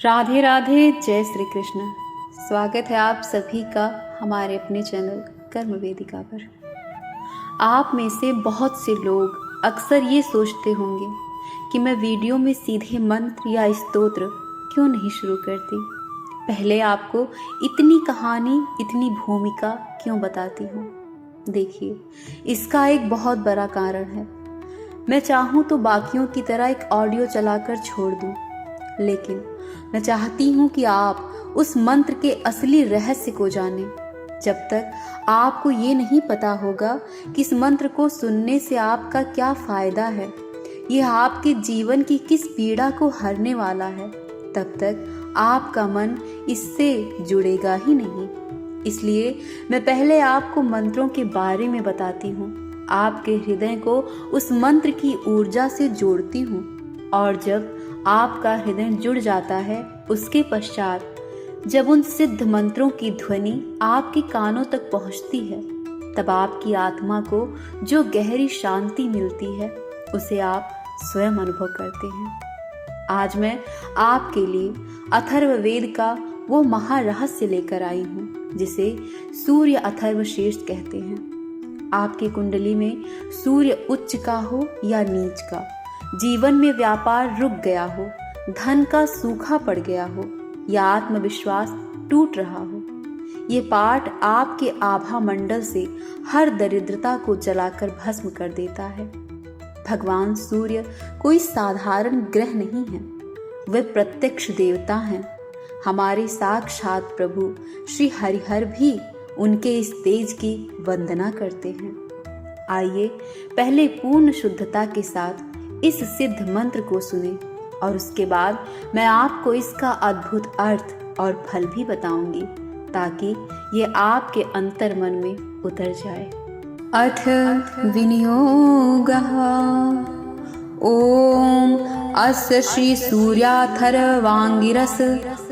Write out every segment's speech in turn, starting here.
राधे राधे, जय श्री कृष्ण। स्वागत है आप सभी का हमारे अपने चैनल कर्म वेदिका पर। आप में से बहुत से लोग अक्सर ये सोचते होंगे कि मैं वीडियो में सीधे मंत्र या स्तोत्र क्यों नहीं शुरू करती, पहले आपको इतनी कहानी, इतनी भूमिका क्यों बताती हूँ। देखिए, इसका एक बहुत बड़ा कारण है। मैं चाहूँ तो बाकियों की तरह एक ऑडियो चलाकर छोड़ दूँ, लेकिन मैं चाहती हूँ कि आप उस मंत्र के असली रहस्य को जानें। जब तक आपको ये नहीं पता होगा कि इस मंत्र को सुनने से आपका क्या फायदा है, यह आपके जीवन की किस पीड़ा को हरने वाला है, तब तक आपका मन इससे जुड़ेगा ही नहीं। इसलिए मैं पहले आपको मंत्रों के बारे में बताती हूँ, आपके हृदय को उस मंत्र की ऊर्जा से जोड़ती हूँ, और जब आपका हृदय जुड़ जाता है, उसके पश्चात जब उन सिद्ध मंत्रों की ध्वनि आपके कानों तक पहुंचती है, तब आपकी आत्मा को जो गहरी शांति मिलती है, उसे आप स्वयं अनुभव करते हैं। आज मैं आपके लिए अथर्ववेद का वो महारहस्य लेकर आई हूँ, जिसे सूर्य अथर्वशीर्ष कहते हैं। आपकी कुंडली में सूर्य उच्च का हो या नीच का, जीवन में व्यापार रुक गया हो, धन का सूखा पड़ गया हो या आत्मविश्वास टूट रहा हो, ये पाठ आपके आभा मंडल से हर दरिद्रता को जलाकर भस्म कर देता है। भगवान सूर्य कोई साधारण ग्रह नहीं है, वे प्रत्यक्ष देवता हैं। हमारे साक्षात प्रभु श्री हरिहर भी उनके इस तेज की वंदना करते हैं। आइए पहले पूर्ण शुद्धता के साथ इस सिद्ध मंत्र को सुने, और उसके बाद मैं आपको इसका अद्भुत अर्थ और फल भी बताऊंगी, ताकि ये आपके अंतर मन में उतर जाए। अथ विनियोगः। ओम अस्य श्री सूर्याथर्वांगिरस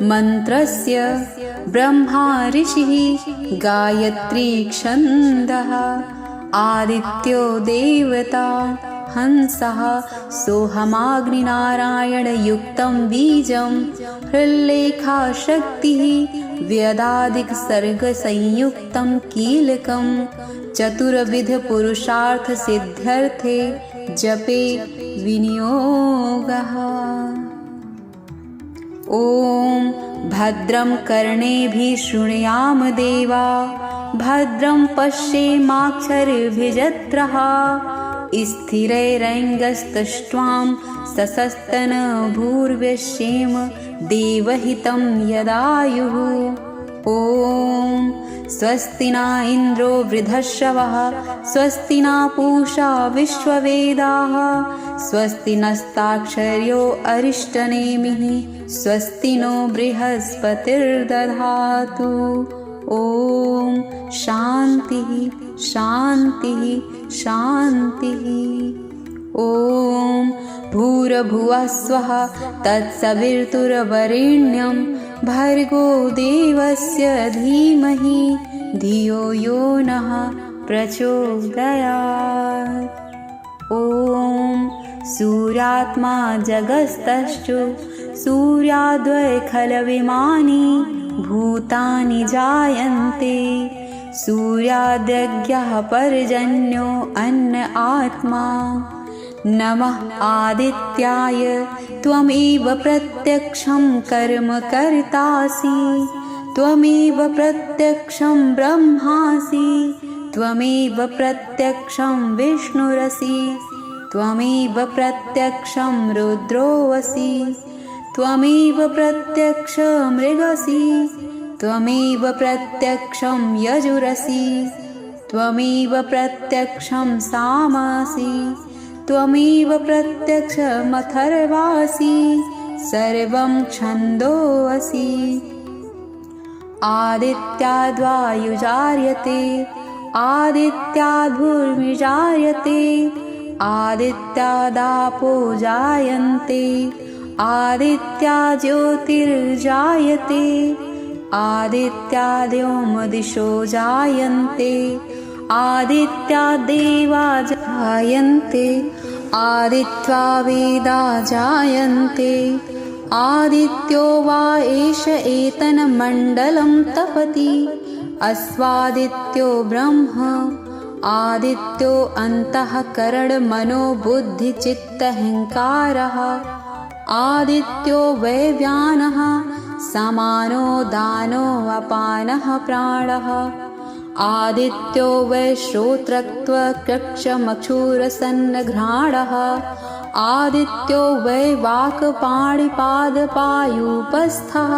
मंत्रस्य ब्रह्मा ऋषिः गायत्री छन्दः आदित्यो देवता हंसः सोहमाग्निनारायणयुक्तं बीजं हृल्लेखा शक्तिः व्यदादिकसर्गसंयुक्तं कीलकं चतुर्विधपुरुषार्थसिद्ध्यर्थे जपे विनियोगः। ॐ भद्रं कर्णेभिः शृणुयाम देवा, भद्रं पश्येमाक्षभिर्यजत्रः, स्थिरैरङ्गस्तष्ट्वां ससस्तनभूर्व्यश्येम देवहितं यदायुः। ॐ स्वस्ति न इन्द्रो वृद्धश्रवः, स्वस्ति न पूषा विश्ववेदाः, स्वस्ति नस्ताक्षर्यो अरिष्टनेमिः, स्वस्ति नो बृहस्पतिर्दधातु। ॐ शान्तिः शान्तिः शान्तिः। ॐ भूर्भुवः स्वः तत्सवितुर्वरेण्यं भर्गो देवस्य धीमहि धियो यो नः प्रचोदयात्। ॐ सूर्यात्मा जगत्स्तु सूर्याद्वै खलविमानि भूतानि जायन्ते, सूर्याद्यज्ञः पर्जन्यो अन्न आत्मा। नमः आदित्याय त्वमेव प्रत्यक्षं कर्म कर्तासि, त्वमेव प्रत्यक्षं ब्रह्मासि, त्वमेव प्रत्यक्षं विष्णुरसि, त्वमेव प्रत्यक्षं रुद्रोऽसि, त्वमेव प्रत्यक्षं मृगसि, त्वमेव प्रत्यक्षं यजुरसि, त्वमेव प्रत्यक्षं सामासि, त्वमेव प्रत्यक्षमथर्वासि, सर्वं छन्दोऽसि। आदित्याद्वायुजार्यते, आदित्याद्भूमिजार्यते, आदित्यादापो जायन्ते, आदित्या ज्योतिर्जायते, आदित्याद्योमदिशो जायन्ते, आदित्या देवा जायन्ते, आदित्या वेदा जायन्ते, आदित्यो वा एष एतन्मण्डलं तपति अस्वादित्यो ब्रह्म आदित्यो अन्तःकरणमनोबुद्धिचित्तहङ्कारः आदित्यो वै व्यानः समानो दानो अपानः प्राणः आदित्यो वै श्रोत्रत्वचक्षुरसन्नघ्राणः आदित्यो वै वाक्पाणिपादपायूपस्थः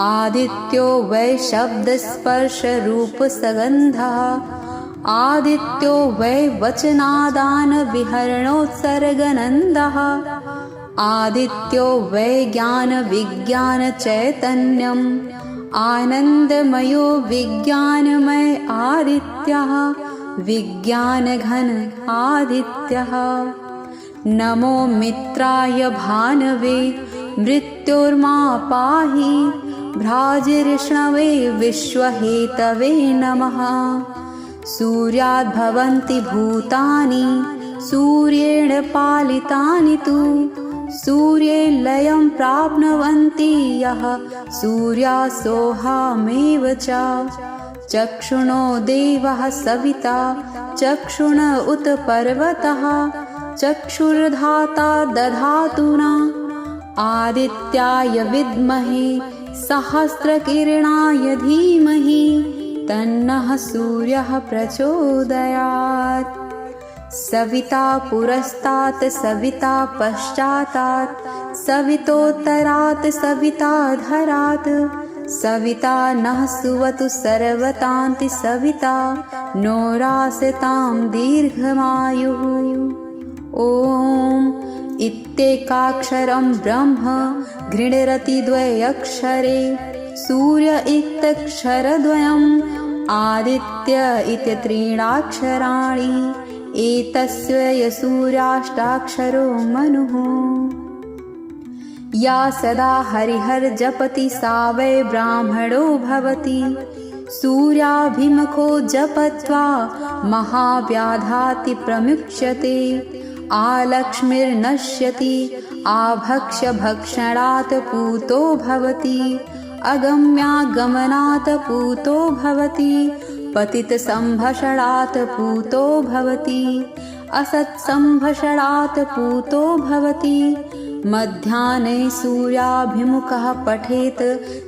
आदित्यो वै शब्दस्पर्शरूपसगन्धः आदित्यो वै वचनादानविहरणोत्सर्गनन्दः आदित्यो वै ज्ञानविज्ञानचैतन्यम् आनन्दमयो विज्ञानमय आदित्यः विज्ञानघन आदित्यः नमो मित्राय भानवे मृत्योर्मा पाहि भ्राजिर्ष्णवे विश्वहेतवे नमः सूर्याद्भवन्ति भूतानि सूर्येण पालितानि तु सूर्ये लयं प्राप्नुवन्ति यः सूर्यासोहामेव च चक्षुणो देवः सविता चक्षुण उत पर्वतः चक्षुर्धाता दधातुना आदित्याय विद्महे सहस्रकिरणाय धीमहि तन्नः सूर्यः प्रचोदयात् सविता पुरस्तात् सविता पश्चातात् सवितोत्तरात् सविताधरात् सविता नः सुवतु सर्वतान्ति सविता नो रासतां दीर्घमायुः ॐ इत्येकाक्षरं ब्रह्म गृह्णरति द्वयक्षरे सूर्य इत्यक्षरद्वयम् आदित्य इति त्रीणाक्षराणि एतस्य सूर्याष्टाक्षरो मनुः या सदा हरिहर्जपति सा वै ब्राह्मणो भवति सूर्याभिमुखो जपत्वा महाव्याधाति प्रमुच्यते आलक्ष्मीर्नश्यति आभक्ष्यभक्षणात् पूतो भवति अगम्यागमनात् पूतो भवति पतितसम्भषणात् पूतो भवति असत्सम्भषणात् पूतो भवति मध्याह्ने सूर्याभिमुखः पठेत्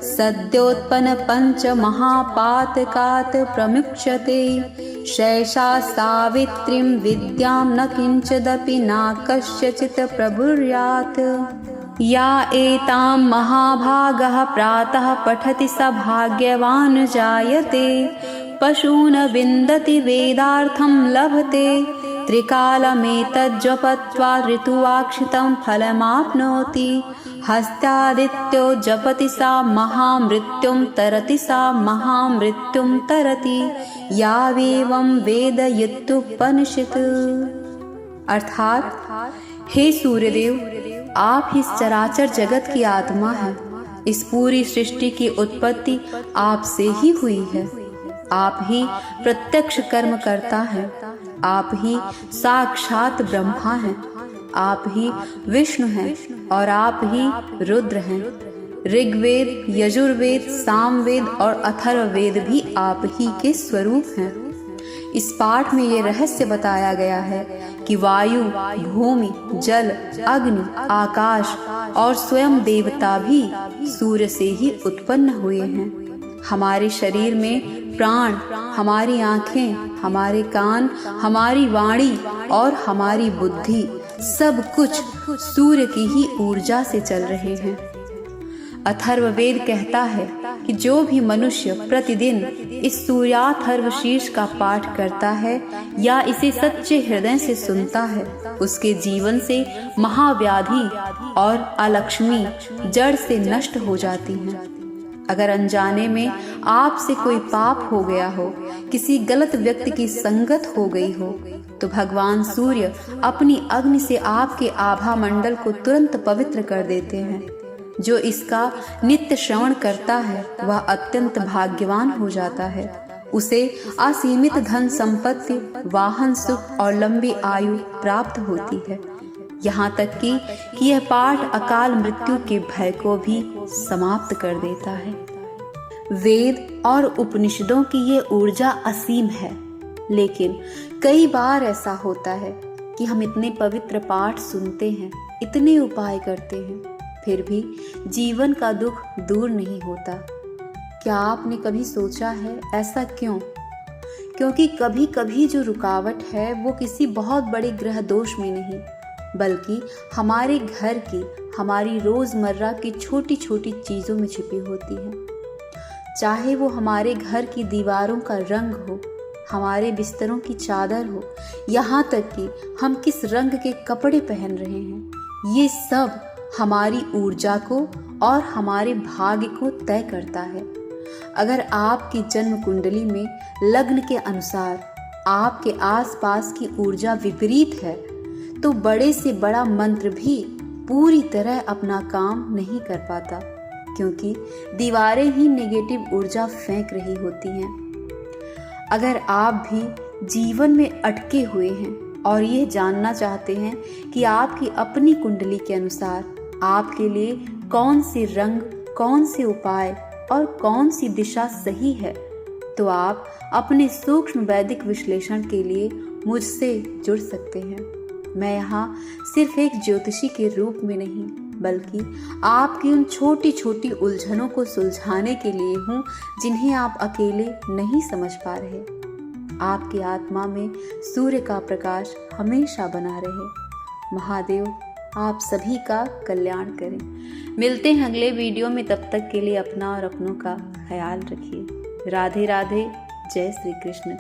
सद्योत्पन्नपञ्चमहापातकात् प्रमुच्यते शैषा सावित्रीं विद्यां न किञ्चिदपि न कस्यचित् प्रभुर्यात् या एतां महाभागः प्रातः पठति स भाग्यवान् जायते पशून् विन्दति वेदार्थं लभते त्रिकालमेतज्जपत्वा ऋतुवाक्षितं फलमाप्नोति हस्त्यादित्यो जपति सा महामृत्युं तरति सा महामृत्युं तरति यावेवं वेदयित्युपनिषत्। अर्थात हे सूर्यदेव, आप ही चराचर जगत की आत्मा हैं। इस पूरी सृष्टि की उत्पत्ति आपसे ही हुई है। आप ही प्रत्यक्ष कर्म करता है। आप ही साक्षात ब्रह्मा हैं। आप ही विष्णु हैं और आप ही रुद्र हैं। ऋग्वेद, यजुर्वेद, सामवेद और अथर्ववेद भी आप ही के स्वरूप हैं। इस पाठ में ये रहस्य बताया गया है कि वायु, भूमि, जल, अग्नि, आकाश और स्वयं देवता भी सूर्य से ही उत्पन्न हुए हैं। हमारे शरीर में प्राण, हमारी आँखें, हमारे कान, हमारी वाणी और हमारी बुद्धि सब कुछ सूर्य की ही ऊर्जा से चल रहे हैं। अथर्ववेद कहता है कि जो भी मनुष्य प्रतिदिन इस सूर्याथर्व शीर्ष का पाठ करता है या इसे सच्चे हृदय से सुनता है, उसके जीवन से महाव्याधि और अलक्ष्मी जड़ से नष्ट हो जाती हैं। अगर अनजाने में आपसे कोई पाप हो गया हो, किसी गलत व्यक्ति की संगत हो गई हो, तो भगवान सूर्य अपनी अग्नि से आपके आभा मंडल को तुरंत पवित्र कर देते हैं। जो इसका नित्य श्रवण करता है वह अत्यंत भाग्यवान हो जाता है। उसे असीमित धन संपत्ति, वाहन सुख और लंबी आयु प्राप्त होती है। यहाँ तक कि यह पाठ अकाल मृत्यु के भय को भी समाप्त कर देता है। वेद और उपनिषदों की ये ऊर्जा असीम है, लेकिन कई बार ऐसा होता है कि हम इतने पवित्र पाठ सुनते हैं, इतने उपाय करते हैं, फिर भी जीवन का दुख दूर नहीं होता। क्या आपने कभी सोचा है ऐसा क्यों? क्योंकि कभी कभी जो रुकावट है वो किसी बहुत बड़े ग्रह दोष में नहीं, बल्कि हमारे घर की, हमारी रोजमर्रा की छोटी छोटी चीजों में छिपी होती है। चाहे वो हमारे घर की दीवारों का रंग हो, हमारे बिस्तरों की चादर हो, यहाँ तक कि हम किस रंग के कपड़े पहन रहे हैं, ये सब हमारी ऊर्जा को और हमारे भाग्य को तय करता है। अगर आपकी जन्म कुंडली में लग्न के अनुसार आपके आसपास की ऊर्जा विपरीत है, तो बड़े से बड़ा मंत्र भी पूरी तरह अपना काम नहीं कर पाता, क्योंकि दीवारें ही नेगेटिव ऊर्जा फेंक रही होती हैं। अगर आप भी जीवन में अटके हुए हैं और यह जानना चाहते हैं कि आपकी अपनी कुंडली के अनुसार आपके लिए कौन से रंग, कौन से उपाय और कौन सी दिशा सही है, तो आप अपने सूक्ष्म वैदिक विश्लेषण के लिए मुझसे जुड़ सकते हैं। मैं यहाँ सिर्फ एक ज्योतिषी के रूप में नहीं, बल्कि आपकी उन छोटी छोटी उलझनों को सुलझाने के लिए हूँ जिन्हें आप अकेले नहीं समझ पा रहे। आपकी आत्मा में सूर्य का प्रकाश हमेशा बना रहे। महादेव आप सभी का कल्याण करें। मिलते हैं अगले वीडियो में, तब तक के लिए अपना और अपनों का ख्याल रखिए। राधे राधे, जय श्री कृष्ण।